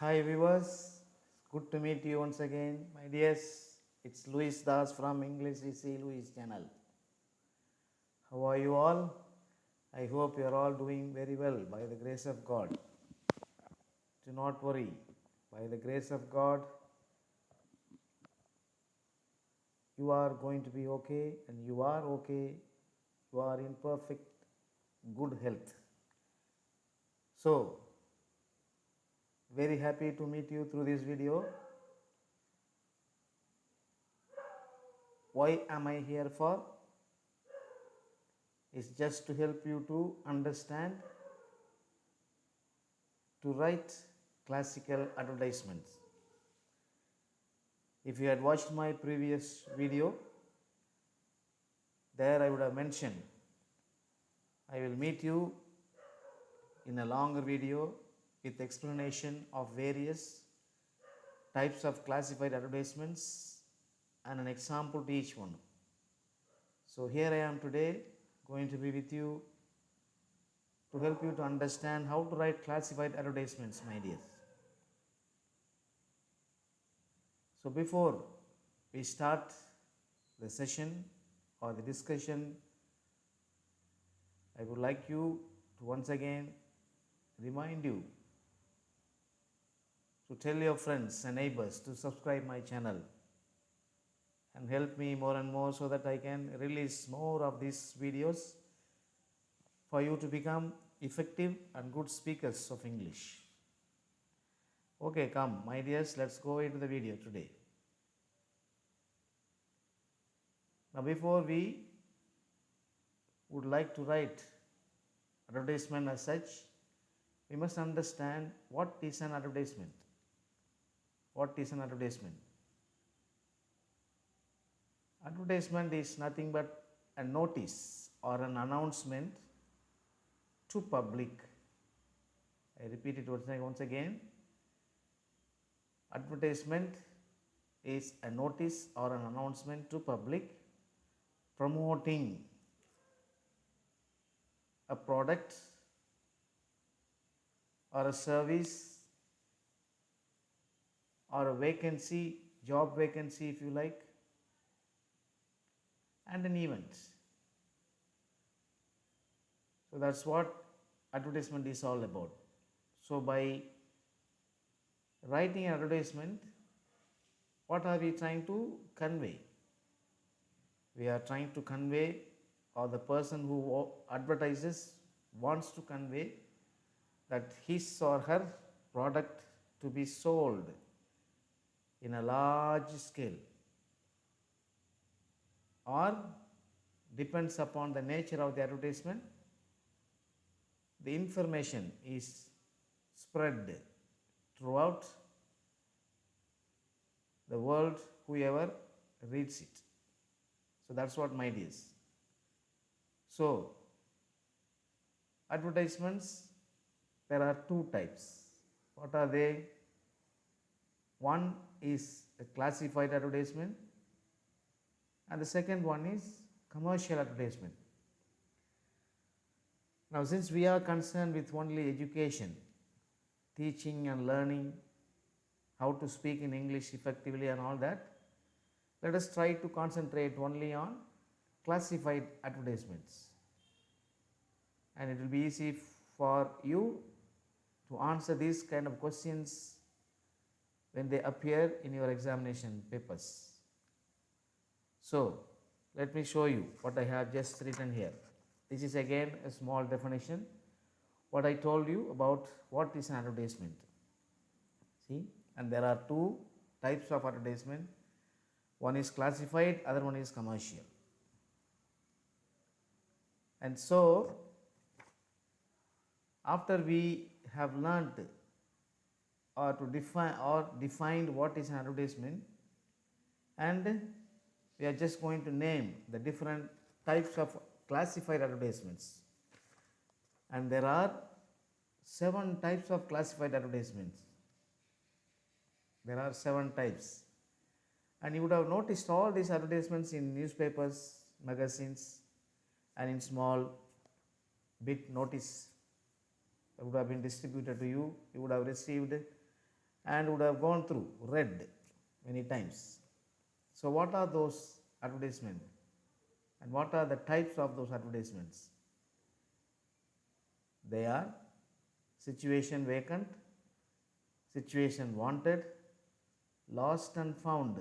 Hi viewers, good to meet you once again. My dears, it's Luis Das from English EC Luis channel. How are you all? I hope you are all doing very well by the grace of God. Do not worry. By the grace of God, you are going to be okay and you are okay. You are in perfect good health. So, very happy to meet you through this video. Why am I here for? Is just to help you to understand to write classical advertisements. If you had watched my previous video, there I would have mentioned I will meet you in a longer video with explanation of various types of classified advertisements and an example to each one. So here I am today going to be with you to help you to understand how to write classified advertisements, my dears. So before we start the session or the discussion, I would like you to once again remind you to tell your friends and neighbors to subscribe my channel and help me more and more so that I can release more of these videos for you to become effective and good speakers of English. Okay, come, my dears, let's go into the video today. Now, before we would like to write advertisement as such, we must understand what is an advertisement. What is an advertisement? Advertisement is nothing but a notice or an announcement to public. I repeat it once again. Advertisement is a notice or an announcement to public promoting a product or a service or a vacancy, job vacancy if you like, and an event. So that's what advertisement is all about. So by writing an advertisement, what are we trying to convey? We are trying to convey, or the person who advertises wants to convey, that his or her product to be sold in a large scale, or depends upon the nature of the advertisement, the information is spread throughout the world, whoever reads it. So that's what my idea is. So advertisements, there are two types. What are they? One is a classified advertisement and the second one is commercial advertisement. Now, since we are concerned with only education, teaching and learning how to speak in English effectively and all that, let us try to concentrate only on classified advertisements. And it will be easy for you to answer these kind of questions when they appear in your examination papers. So, let me show you what I have just written here. This is again a small definition. What I told you about what is an advertisement. See, and there are two types of advertisement. One is classified, other one is commercial. And so, after we have learned or to define or defined what is an advertisement, and we are just going to name the different types of classified advertisements. And there are 7 types of classified advertisements. There are 7 types. And you would have noticed all these advertisements in newspapers, magazines, and in small bit notice that would have been distributed to you. You would have received and would have gone through, read many times. So what are those advertisements and what are the types of those advertisements? They are situation vacant, situation wanted, lost and found,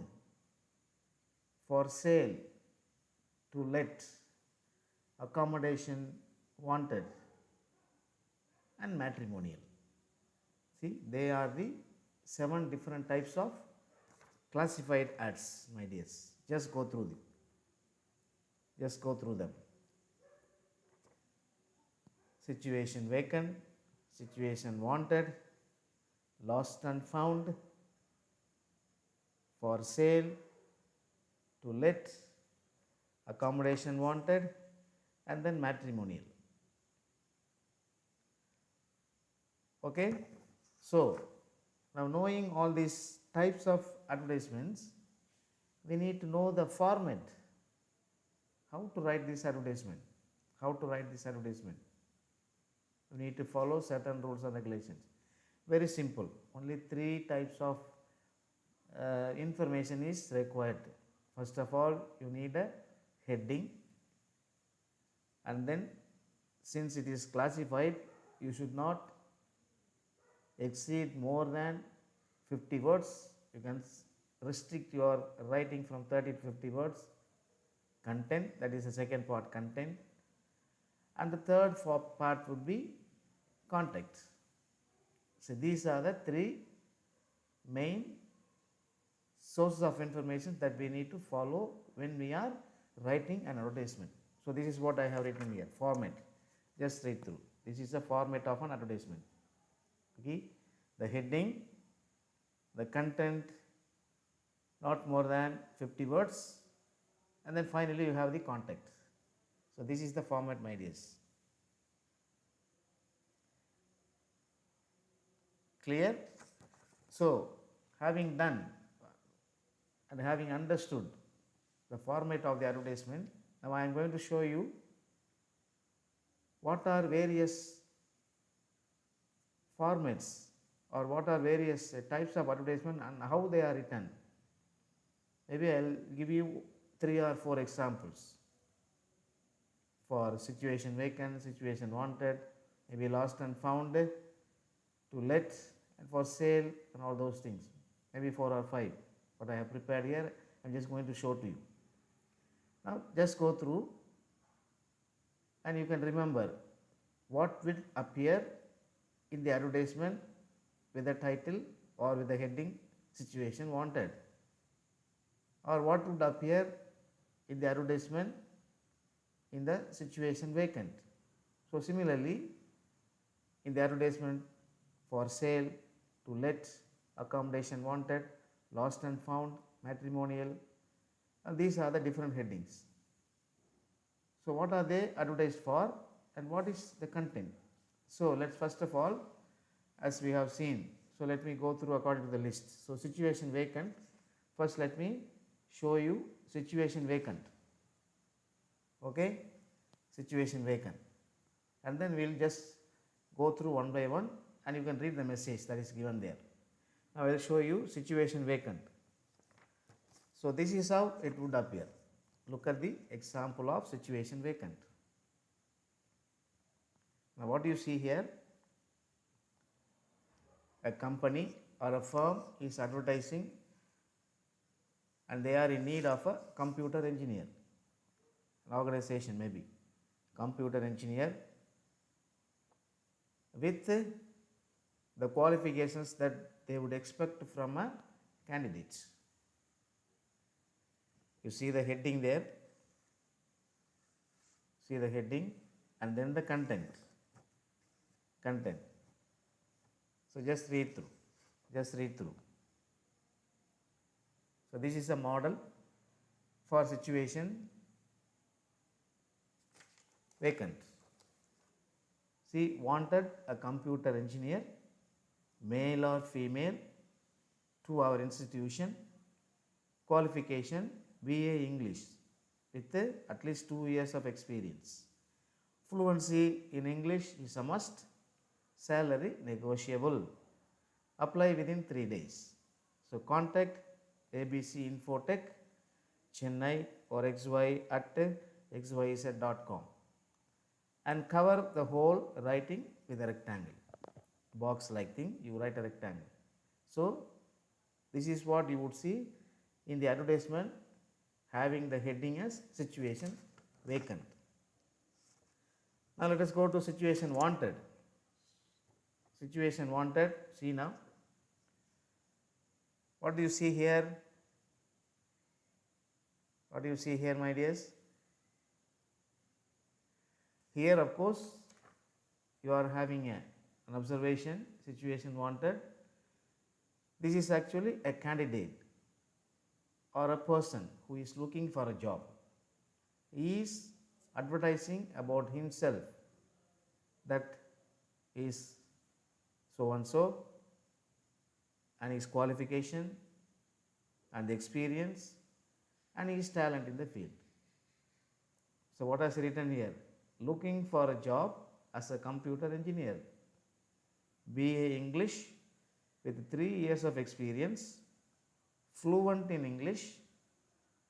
for sale, to let, accommodation wanted, and matrimonial. See, they are the 7 different types of classified ads, my dears. Just go through them. Situation vacant, situation wanted, lost and found, for sale, to let, accommodation wanted, and then matrimonial. Okay, so now knowing all these types of advertisements, we need to know the format, how to write this advertisement. We need to follow certain rules and regulations. Very simple, only 3 types of information is required. First of all, you need a heading, and then since it is classified, you should not exceed more than 50 words. You can restrict your writing from 30 to 50 words. Content, that is the second part, content, and the third part would be context. So these are the 3 main sources of information that we need to follow when we are writing an advertisement. So this is what I have written here, format. Just read through. This is the format of an advertisement. Okay, the heading, the content, not more than 50 words, and then finally you have the context. So this is the format, my dears. Clear? So having done and having understood the format of the advertisement, now I am going to show you what are various formats or what are various types of advertisement and how they are written. Maybe I will give you 3 or 4 examples for situation vacant, situation wanted, maybe lost and found, to let, and for sale, and all those things. Maybe 4 or 5. What I have prepared here, I am just going to show to you. Now just go through and you can remember what will appear in the advertisement with the title or with the heading situation wanted, or what would appear in the advertisement in the situation vacant. So similarly, in the advertisement for sale, to let, accommodation wanted, lost and found, matrimonial, and these are the different headings. So what are they advertised for and what is the content? So let's first of all, as we have seen, so let me go through according to the list. So situation vacant, first let me show you situation vacant. Okay, situation vacant, and then we will just go through one by one and you can read the message that is given there. Now I will show you situation vacant. So this is how it would appear. Look at the example of situation vacant. Now what do you see here? A company or a firm is advertising and they are in need of a computer engineer. An organization maybe, computer engineer with the qualifications that they would expect from a candidate. You see the heading there, see the heading and then the content. So just read through. So this is a model for situation vacant. See, wanted a computer engineer, male or female, to our institution, qualification BA English with at least 2 years of experience. Fluency in English is a must, salary negotiable. Apply within 3 days. So contact ABC Infotech Chennai or XY at xyz.com and cover the whole writing with a rectangle. Box like thing, you write a rectangle. So this is what you would see in the advertisement, having the heading as situation vacant. Now let us go to situation wanted. Situation wanted, see now. What do you see here? What do you see here, my dears? Here, of course, you are having an observation, situation wanted. This is actually a candidate or a person who is looking for a job. He is advertising about himself, that is so and so, and his qualification and the experience and his talent in the field. So what has written here? Looking for a job as a computer engineer, BA English with 3 years of experience, fluent in English,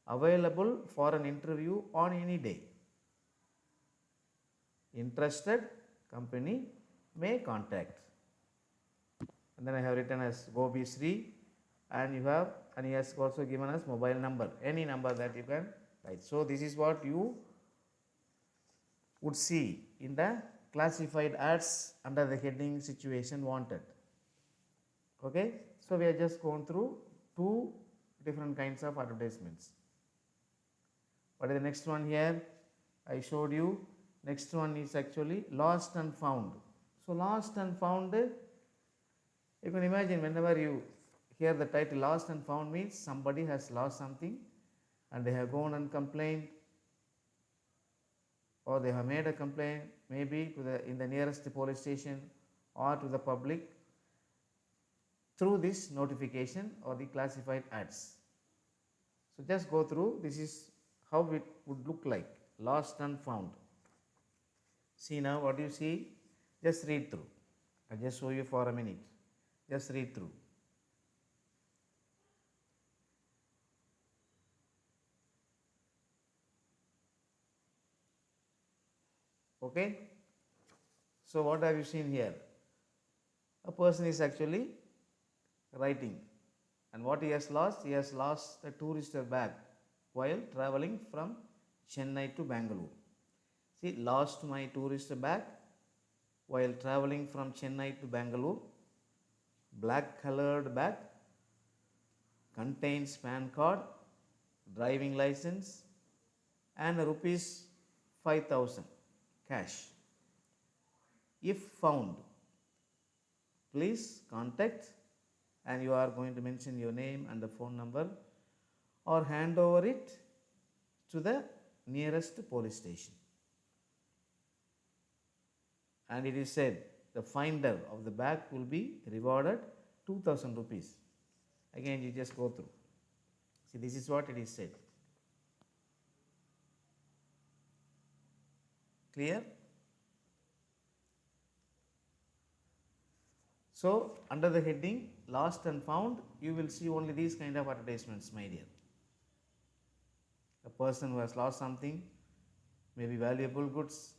available for an interview on any day. Interested company may contact. And then I have written as Gobi Sri, and you have, and he has also given us mobile number, any number that you can write. So this is what you would see in the classified ads under the heading situation wanted. Okay, so we have just gone through 2 different kinds of advertisements. What is the next one here? I showed you. Next one is actually lost and found. So lost and found, you can imagine whenever you hear the title lost and found means somebody has lost something and they have gone and complained, or they have made a complaint maybe to in the nearest police station or to the public through this notification or the classified ads. So just go through, this is how it would look like, lost and found. See now what you see, just read through. I'll just show you for a minute, just read through. Okay, so what have you seen here? A person is actually writing, and what he has lost a tourist bag while traveling from Chennai to Bangalore. See, lost my tourist bag while traveling from Chennai to Bangalore. Black colored bag, contains PAN card, driving license and rupees 5,000 cash. If found, please contact, and you are going to mention your name and the phone number, or hand over it to the nearest police station. And it is said the finder of the bag will be rewarded 2,000 rupees. Again, you just go through. See, this is what it is said. Clear? So, under the heading lost and found, you will see only these kind of advertisements, my dear. A person who has lost something, maybe valuable goods.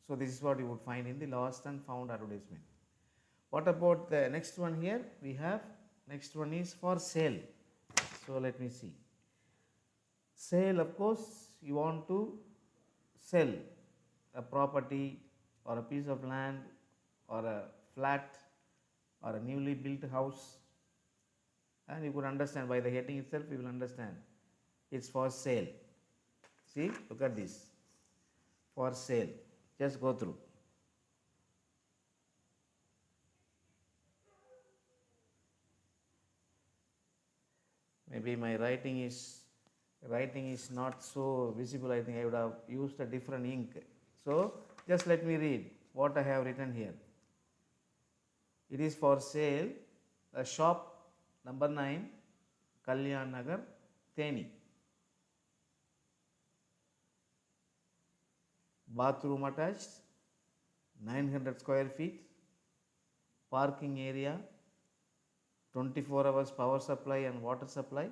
So, this is what you would find in the lost and found advertisement. What about the next one here? We have, next one is for sale. So, let me see. Sale, of course, you want to sell a property or a piece of land or a flat or a newly built house, and you could understand by the heading itself, you will understand it's for sale. See, look at this, for sale. Just go through. Maybe my writing is not so visible. I think I would have used a different ink. So just let me read what I have written here. It is for sale, a shop number 9, Kalyan Nagar, Theni. Bathroom attached, 900 square feet, parking area, 24 hours power supply and water supply,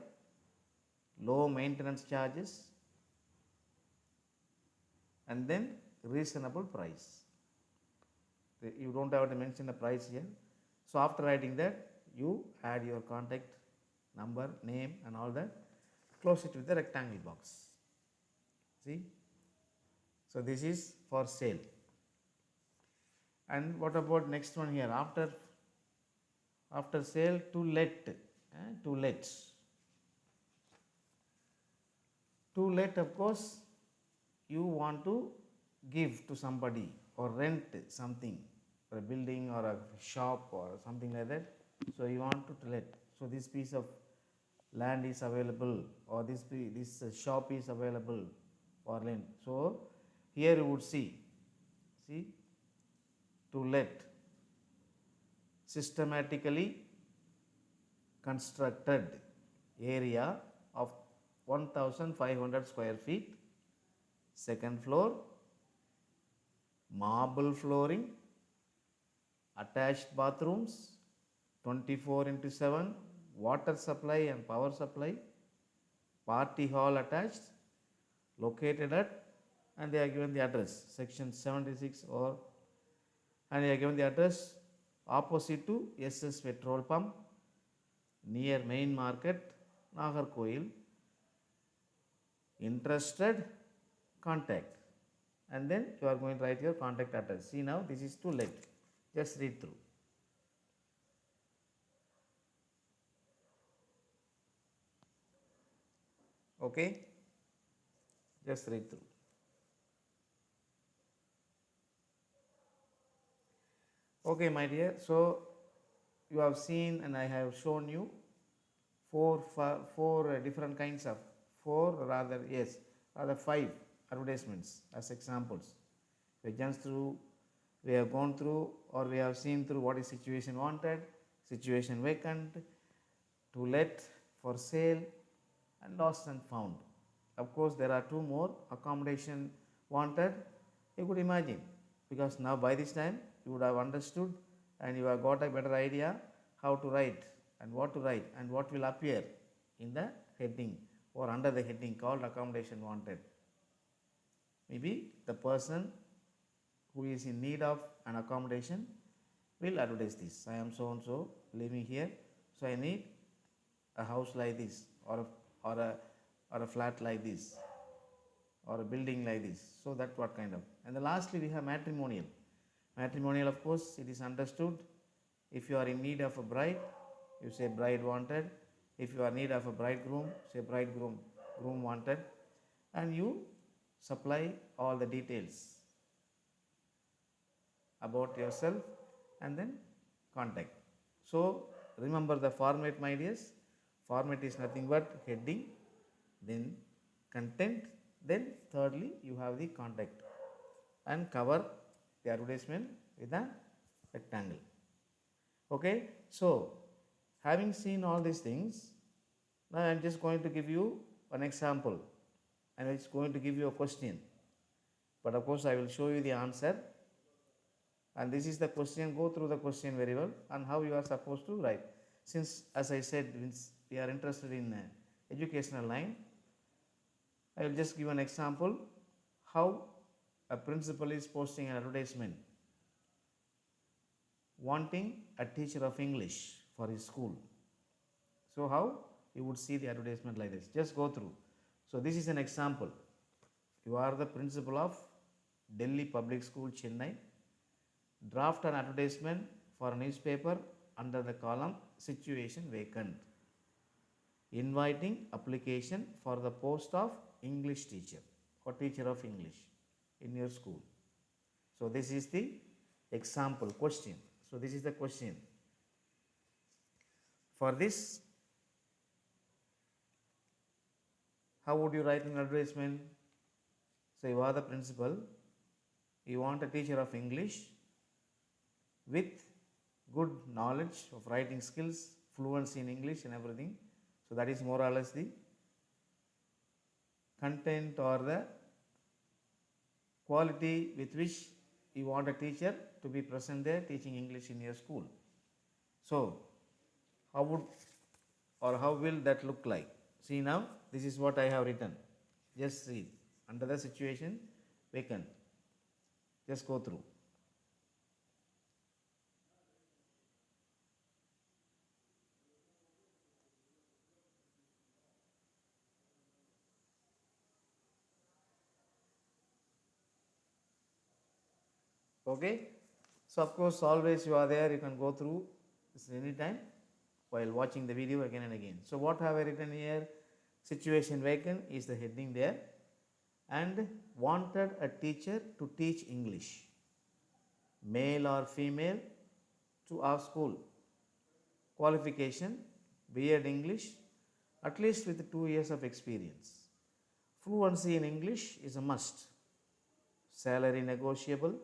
low maintenance charges, and then reasonable price. You don't have to mention the price here. So after writing that, you add your contact number, name and all that, close it with the rectangle box. See? So this is for sale. And what about next one here? After sale, to let. To let. To let, of course, you want to give to somebody or rent something, or a building or a shop or something like that. So you want to let. So this piece of land is available, or this shop is available for rent. So here you would see to let, systematically constructed area of 1500 square feet, second floor, marble flooring, attached bathrooms, 24/7, water supply and power supply, party hall attached, located at, and they are given the address, section 76, and they are given the address opposite to SS petrol pump, near main market, Nagarkoil. Interested, contact, and then you are going to write your contact address. See, now this is to let. Just read through. Okay, just read through. Okay, my dear, so you have seen and I have shown you four different kinds of, five advertisements as examples. We have gone through, or we have seen through what is situation wanted, situation vacant, to let, for sale, and lost and found. Of course, there are two more, accommodation wanted. You could imagine, because now by this time you would have understood and you have got a better idea how to write and what to write and what will appear in the heading or under the heading called accommodation wanted. Maybe the person who is in need of an accommodation will advertise this. I am so and so living here, so I need a house like this, or a flat like this, or a building like this. So that what kind of. And then lastly we have matrimonial. Matrimonial, of course, it is understood. If you are in need of a bride, you say bride wanted. If you are in need of a bridegroom, say bridegroom wanted, and you supply all the details about yourself and then contact. So remember the format, my dears. Format is nothing but heading, then content, then thirdly you have the contact, and cover the advertisement with a rectangle. Okay, so having seen all these things, now I am just going to give you an example and it's going to give you a question, but of course I will show you the answer, and this is the question. Go through the question very well and how you are supposed to write. Since, as I said, we are interested in educational line, I will just give an example how a principal is posting an advertisement wanting a teacher of English for his school. So how you would see the advertisement like this. Just go through. So this is an example. You are the principal of Delhi Public School, Chennai. Draft an advertisement for a newspaper under the column situation vacant, inviting application for the post of English teacher or teacher of English in your school. So this is the example question. So this is the question. For this, how would you write an advertisement? So you are the principal, you want a teacher of English with good knowledge of writing skills, fluency in English and everything. So that is more or less the content or the quality with which you want a teacher to be present there teaching English in your school. So how would or how will that look like? See now, this is what I have written. Just read. Under the situation, vacant. Just go through. Okay. So of course, always you are there, you can go through this anytime while watching the video again and again. So what have I written here? Situation vacant is the heading there, and wanted a teacher to teach English, male or female, to our school. Qualification, B.Ed English, at least with 2 years of experience. Fluency in English is a must. Salary negotiable.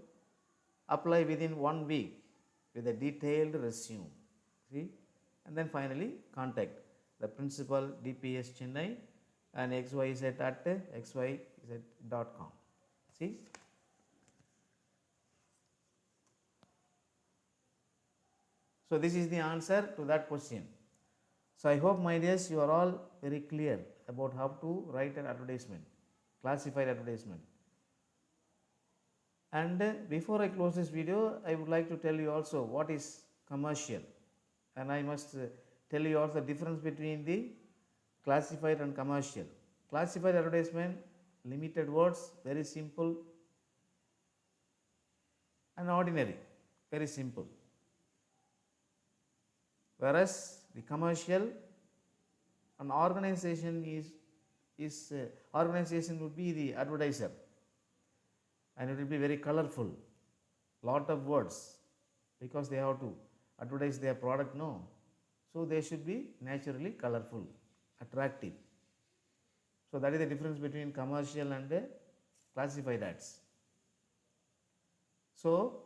Apply within 1 week with a detailed resume. See? And then finally, contact the principal, DPS Chennai, and xyz at xyz.com. See? So this is the answer to that question. So I hope, my dears, you are all very clear about how to write an advertisement, classified advertisement. And before I close this video, I would like to tell you also what is commercial. And I must tell you also the difference between the classified and commercial. Classified advertisement, limited words, very simple and ordinary, very simple. Whereas the commercial, an organization organization would be the advertiser, and it will be very colorful, lot of words, because they have to advertise their product, no. So they should be naturally colorful, attractive. So that is the difference between commercial and classified ads. So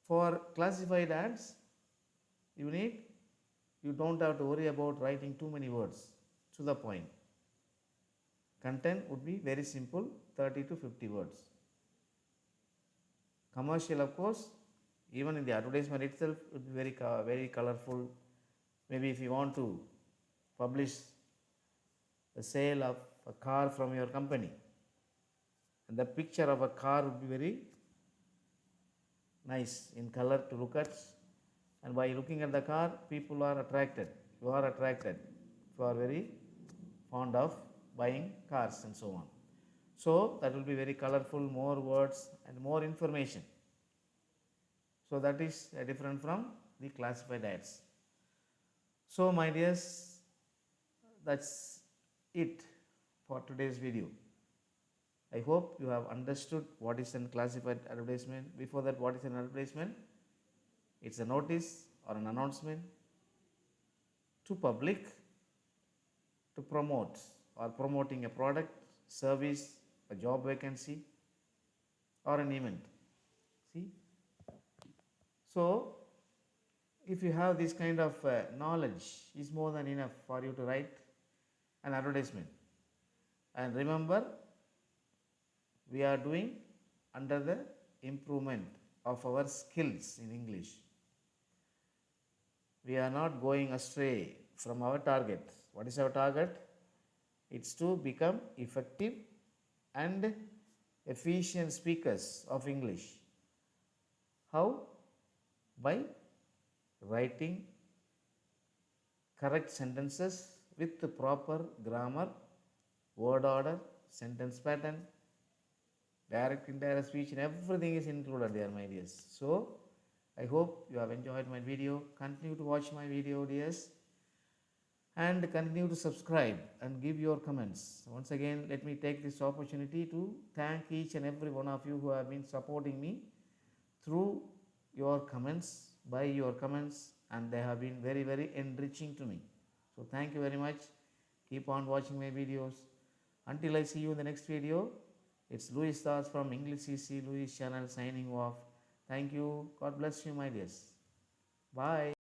for classified ads, you don't have to worry about writing too many words, to the point. Content would be very simple, 30 to 50 words. Commercial, of course, even in the advertisement itself, would be very colorful. Maybe if you want to publish the sale of a car from your company, and the picture of a car would be very nice in color to look at, and by looking at the car, people are attracted. You are attracted. You are very fond of buying cars and so on. So that will be very colorful, more words and more information. So that is different from the classified ads. So my dears, that's it for today's video. I hope you have understood what is a classified advertisement. Before that, what is an advertisement? It's a notice or an announcement to public to promote or promoting a product, service, a job vacancy, or an event. See? So if you have this kind of knowledge, is more than enough for you to write an advertisement. And remember, we are doing under the improvement of our skills in English. We are not going astray from our target. What is our target? It's to become effective and efficient speakers of English. How? By writing correct sentences with the proper grammar, word order, sentence pattern, direct, indirect speech, and everything is included there, my dears. So I hope you have enjoyed my video. Continue to watch my video, dears, and continue to subscribe and give your comments. Once again, let me take this opportunity to thank each and every one of you who have been supporting me through your comments, by your comments, and they have been very enriching to me. So thank you very much. Keep on watching my videos. Until I see you in the next video, it's Louis Das from English CC Louis channel signing off. Thank you. God bless you, my dears. Bye.